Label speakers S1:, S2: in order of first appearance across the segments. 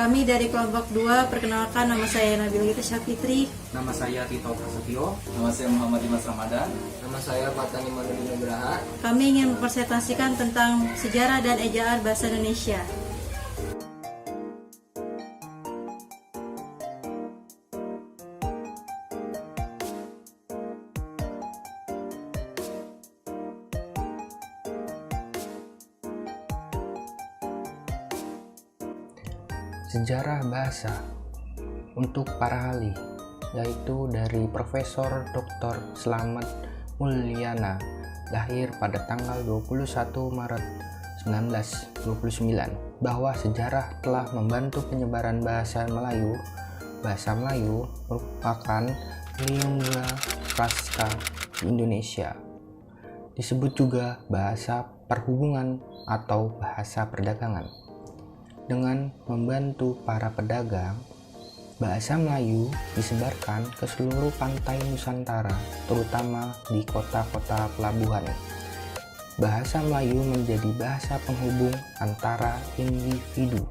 S1: Kami dari kelompok 2, perkenalkan nama saya Nabila Gita Syafitri.
S2: Nama saya Tito Prasetyo.
S3: Nama saya Muhammad Dimas Ramadan.
S4: Nama saya Fatani Manudin Nugraha.
S1: Kami ingin mempresentasikan tentang sejarah dan ejaan bahasa Indonesia.
S5: Sejarah bahasa untuk para ahli, yaitu dari Profesor Dr. Slamet Mulyana, lahir pada tanggal 21 Maret 1929, bahwa sejarah telah membantu penyebaran bahasa Melayu. Bahasa Melayu merupakan lingua franca di Indonesia. Disebut juga bahasa perhubungan atau bahasa perdagangan. Dengan membantu para pedagang, bahasa Melayu disebarkan ke seluruh pantai Nusantara, terutama di kota-kota pelabuhan. Bahasa Melayu menjadi bahasa penghubung antara individu.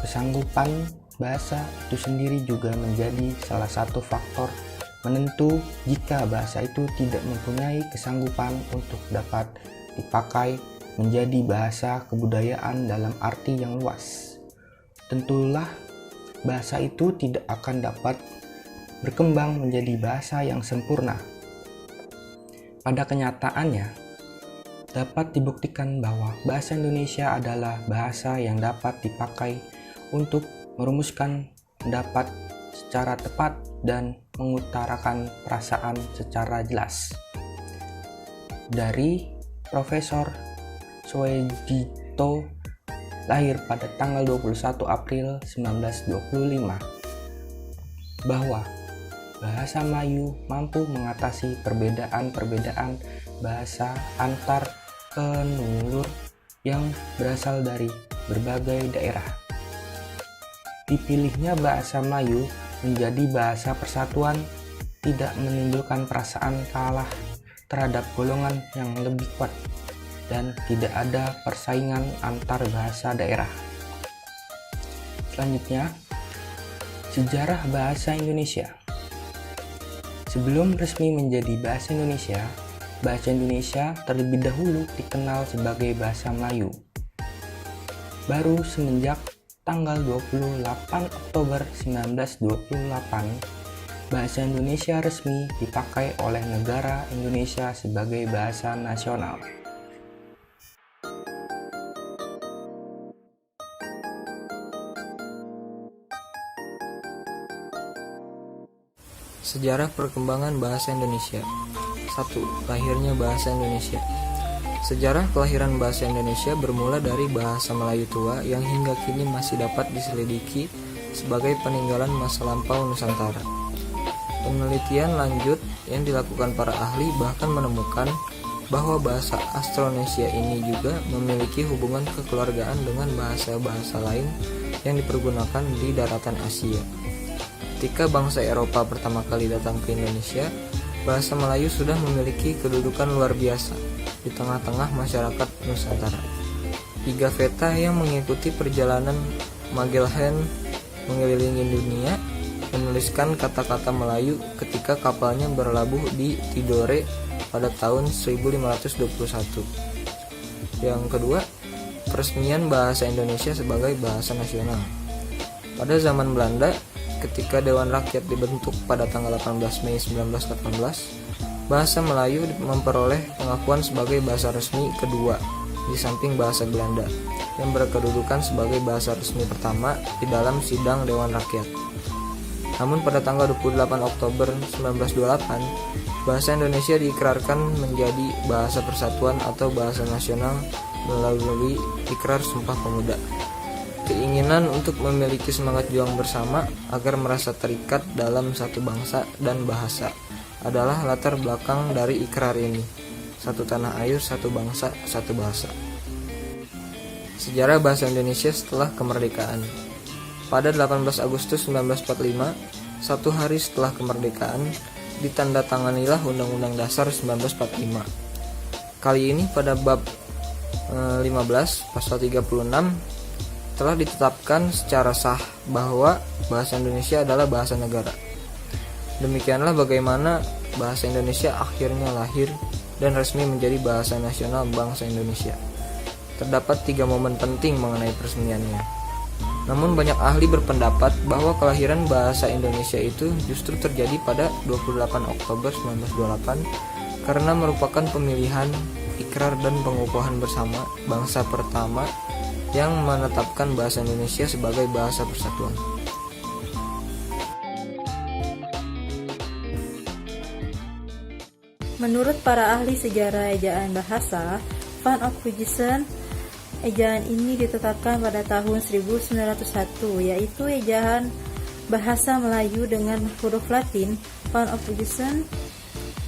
S5: Kesanggupan bahasa itu sendiri juga menjadi salah satu faktor menentu jika bahasa itu tidak mempunyai kesanggupan untuk dapat dipakai menjadi bahasa kebudayaan dalam arti yang luas. Tentulah bahasa itu tidak akan dapat berkembang menjadi bahasa yang sempurna. Pada kenyataannya, dapat dibuktikan bahwa bahasa Indonesia adalah bahasa yang dapat dipakai untuk merumuskan pendapat secara tepat dan mengutarakan perasaan secara jelas. Dari Profesor Soejito, lahir pada tanggal 21 April 1925, bahwa bahasa Melayu mampu mengatasi perbedaan-perbedaan bahasa antar penulur yang berasal dari berbagai daerah. Dipilihnya bahasa Melayu menjadi bahasa persatuan tidak menimbulkan perasaan kalah terhadap golongan yang lebih kuat, dan tidak ada persaingan antar bahasa daerah. Selanjutnya, sejarah bahasa Indonesia. Sebelum resmi menjadi bahasa Indonesia terlebih dahulu dikenal sebagai bahasa Melayu. Baru semenjak tanggal 28 Oktober 1928, bahasa Indonesia resmi dipakai oleh negara Indonesia sebagai bahasa nasional.
S4: Sejarah perkembangan bahasa Indonesia. 1. Lahirnya bahasa Indonesia. Sejarah kelahiran bahasa Indonesia bermula dari bahasa Melayu tua yang hingga kini masih dapat diselidiki sebagai peninggalan masa lampau Nusantara. Penelitian lanjut yang dilakukan para ahli bahkan menemukan bahwa bahasa Austronesia ini juga memiliki hubungan kekeluargaan dengan bahasa-bahasa lain yang dipergunakan di daratan Asia. Ketika bangsa Eropa pertama kali datang ke Indonesia, bahasa Melayu sudah memiliki kedudukan luar biasa di tengah-tengah masyarakat Nusantara. 3 Veta yang mengikuti perjalanan Magellan mengelilingi dunia menuliskan kata-kata Melayu ketika kapalnya berlabuh di Tidore pada tahun 1521. Yang kedua, peresmian bahasa Indonesia sebagai bahasa nasional. Pada zaman Belanda, ketika Dewan Rakyat dibentuk pada tanggal 18 Mei 1918, bahasa Melayu memperoleh pengakuan sebagai bahasa resmi kedua di samping bahasa Belanda yang berkedudukan sebagai bahasa resmi pertama di dalam sidang Dewan Rakyat. Namun pada tanggal 28 Oktober 1928, bahasa Indonesia diikrarkan menjadi bahasa persatuan atau bahasa nasional melalui Ikrar Sumpah Pemuda. Keinginan untuk memiliki semangat juang bersama agar merasa terikat dalam satu bangsa dan bahasa adalah latar belakang dari ikrar ini. Satu tanah air, satu bangsa, satu bahasa. Sejarah bahasa Indonesia setelah kemerdekaan. Pada 18 Agustus 1945, satu hari setelah kemerdekaan, ditandatanganilah Undang-Undang Dasar 1945. Kali ini pada bab 15 pasal 36 telah ditetapkan secara sah bahwa bahasa Indonesia adalah bahasa negara. Demikianlah bagaimana bahasa Indonesia akhirnya lahir dan resmi menjadi bahasa nasional bangsa Indonesia. Terdapat 3 momen penting mengenai peresmiannya. Namun banyak ahli berpendapat bahwa kelahiran bahasa Indonesia itu justru terjadi pada 28 Oktober 1928 karena merupakan pemilihan, ikrar dan pengukuhan bersama bangsa pertama yang menetapkan bahasa Indonesia sebagai bahasa persatuan.
S1: Menurut para ahli sejarah ejaan bahasa, Van of Huijsen, ejaan ini ditetapkan pada tahun 1901, yaitu ejaan bahasa Melayu dengan huruf Latin. Van of Huijsen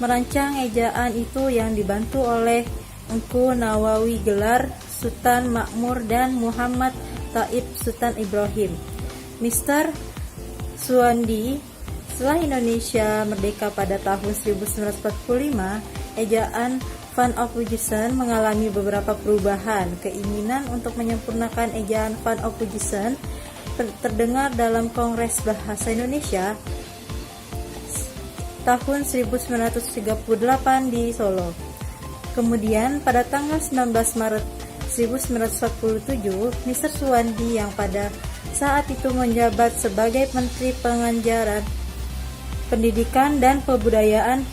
S1: merancang ejaan itu yang dibantu oleh Engku Nawawi Gelar, Sultan Makmur, dan Muhammad Taib Sultan Ibrahim. Mr. Suwandi, setelah Indonesia merdeka pada tahun 1945, ejaan Van of Huijsen mengalami beberapa perubahan. Keinginan untuk menyempurnakan ejaan Van of Huijsen terdengar dalam Kongres Bahasa Indonesia tahun 1938 di Solo. Kemudian pada tanggal 19 Maret 1947, Mr. Suwandi yang pada saat itu menjabat sebagai Menteri Pengajaran, Pendidikan dan Kebudayaan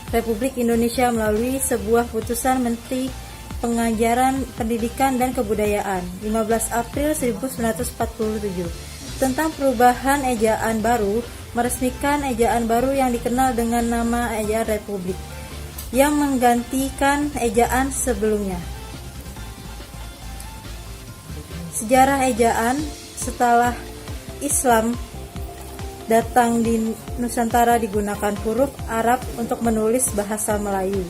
S1: Republik Indonesia melalui sebuah putusan Menteri Pengajaran, Pendidikan dan Kebudayaan 15 April 1947 tentang perubahan ejaan baru, meresmikan ejaan baru yang dikenal dengan nama ejaan Republik yang menggantikan ejaan sebelumnya. Sejarah ejaan setelah Islam datang di Nusantara digunakan huruf Arab untuk menulis bahasa Melayu.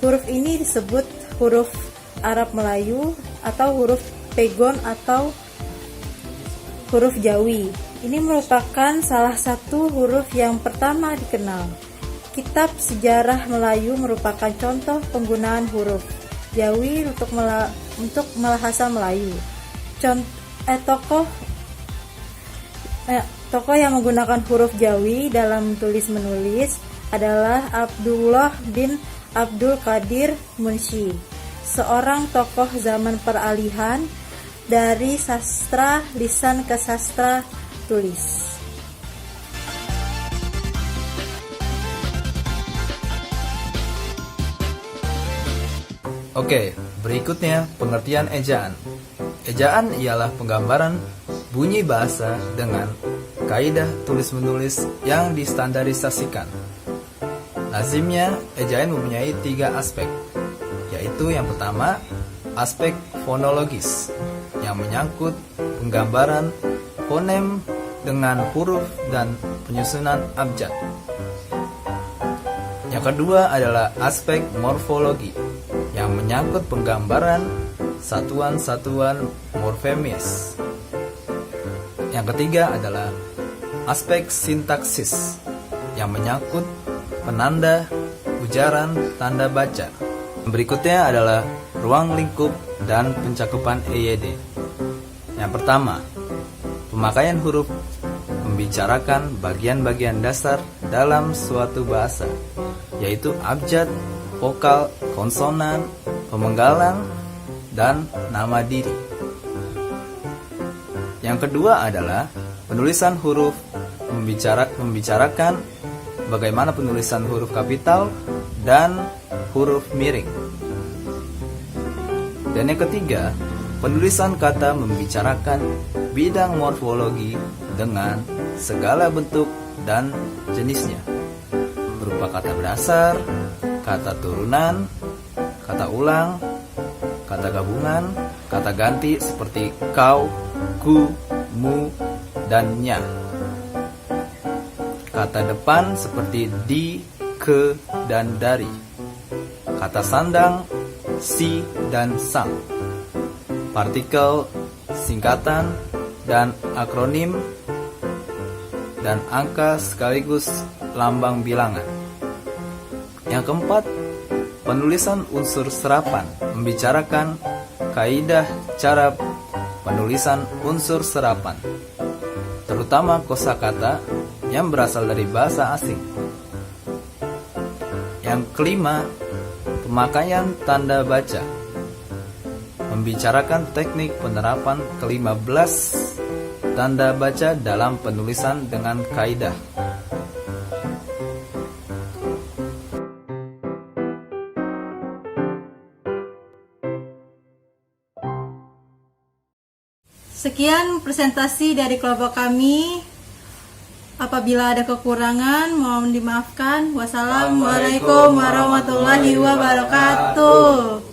S1: Huruf ini disebut huruf Arab Melayu atau huruf Pegon atau huruf Jawi. Ini merupakan salah satu huruf yang pertama dikenal. Kitab Sejarah Melayu merupakan contoh penggunaan huruf Jawi untuk bahasa Melayu. Tokoh yang menggunakan huruf Jawi dalam tulis-menulis adalah Abdullah bin Abdul Qadir Munshi, seorang tokoh zaman peralihan dari sastra lisan ke sastra tulis.
S3: Oke, berikutnya pengertian ejaan. Ejaan ialah penggambaran bunyi bahasa dengan kaidah tulis-menulis yang distandarisasikan. Lazimnya, ejaan mempunyai 3 aspek, yaitu yang pertama, aspek fonologis, yang menyangkut penggambaran fonem dengan huruf dan penyusunan abjad. Yang kedua adalah aspek morfologi, yang menyangkut penggambaran satuan-satuan morfemis. Yang ketiga adalah aspek sintaksis, yang menyangkut penanda, ujaran, tanda baca. Berikutnya adalah ruang lingkup dan pencakupan EYD. Yang pertama, pemakaian huruf membicarakan bagian-bagian dasar dalam suatu bahasa, yaitu abjad, vokal, konsonan, pemenggalan, dan nama diri. Yang kedua adalah penulisan huruf membicarakan bagaimana penulisan huruf kapital dan huruf miring. Dan yang ketiga, penulisan kata membicarakan bidang morfologi dengan segala bentuk dan jenisnya, berupa kata berdasar, kata turunan, kata ulang, kata gabungan, kata ganti seperti kau, ku, mu, dan nya. Kata depan seperti di, ke, dan dari. Kata sandang, si, dan sang. Partikel, singkatan, dan akronim, dan angka sekaligus lambang bilangan. Yang keempat, penulisan unsur serapan membicarakan kaidah cara penulisan unsur serapan, terutama kosakata yang berasal dari bahasa asing. Yang kelima, pemakaian tanda baca. Membicarakan teknik penerapan ke-15 tanda baca dalam penulisan dengan kaidah.
S1: Sekian presentasi dari kelompok kami. Apabila ada kekurangan, mohon dimaafkan. Wassalamualaikum warahmatullahi wabarakatuh.